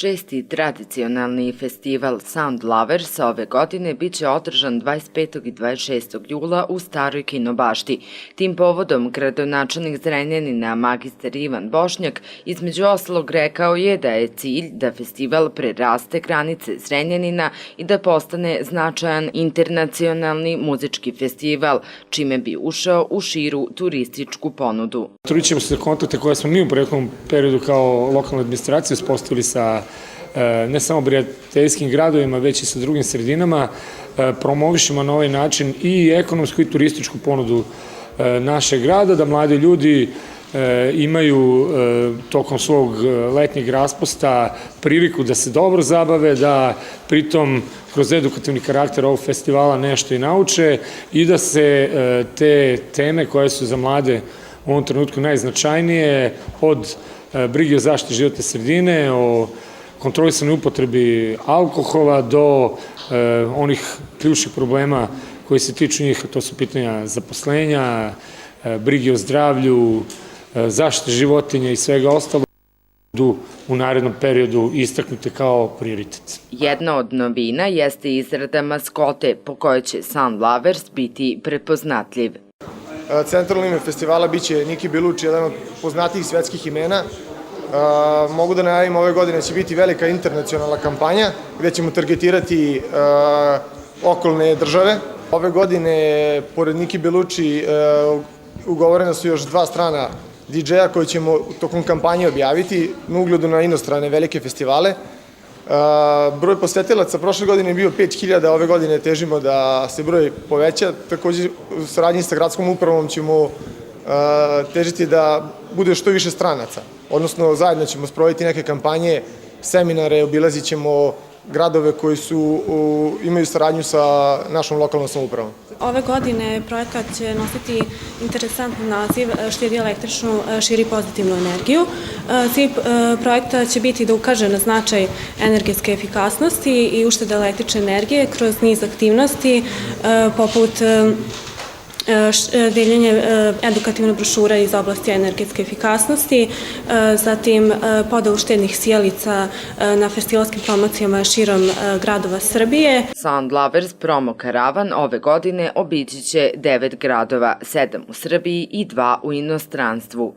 Šesti tradicionalni festival Sound Lovers ove godine biće održan 25. i 26. jula u Staroj kinobašti. Tim povodom gradonačelnik Zrenjanina magistar Ivan Bošnjak između ostalog rekao je da je cilj da festival preraste granice Zrenjanina i da postane značajan internacionalni muzički festival, čime bi ušao u širu turističku ponudu. Trudit ćemo se da kontakte koje smo mi u prethodnom periodu kao lokalna administracija uspostavili sa ne samo prijateljskim gradovima, već i sa drugim sredinama, promovišemo na ovaj način i ekonomsku i turističku ponudu našeg grada, da mladi ljudi imaju tokom svog letnjeg raspusta priliku da se dobro zabave, da pritom kroz edukativni karakter ovog festivala nešto i nauče i da se te teme koje su za mlade u ovom trenutku najznačajnije, od brige o zaštiti životne sredine, o kontrolisanoj upotrebi alkohola do onih ključnih problema koji se tiču njih, to su pitanja zaposlenja, brige o zdravlju, zaštite životinja i svega ostalo, u narednom periodu istaknute kao prioritet. Jedna od novina jeste izrada maskote po kojoj će Sound Lovers biti prepoznatljiv. Centralno ime festivala biće Niki Belucci, jedan od poznatijih svetskih imena. Mogu da najavim, ove godine će biti velika internacionalna kampanja gde ćemo targetirati okolne države. Ove godine, pored Niki Belucci, ugovorena su još dva strana DJ-a koje ćemo tokom kampanje objaviti na ugledu na inostrane velike festivale. Broj posetilaca prošle godine je bio 5000, ove godine težimo da se broj poveća. Takođe, u saradnji sa gradskom upravom ćemo težiti da bude što više stranaca. Odnosno, zajedno ćemo sprovoditi neke kampanje, seminare, obilazit ćemo gradove koji imaju saradnju sa našom lokalnom samoupravom. Ove godine projekat će nositi interesantan naziv "Štedi električnu, širi pozitivnu energiju". Cilj projekta će biti da ukaže na značaj energetske efikasnosti i uštede električne energije kroz niz aktivnosti poput deljenje edukativne brošura iz oblasti energetske efikasnosti, zatim podelu štednih sijalica na festivalskim promocijama širom gradova Srbije. Sound Lovers promo karavan ove godine obići će 9 gradova, 7 u Srbiji i 2 u inostranstvu.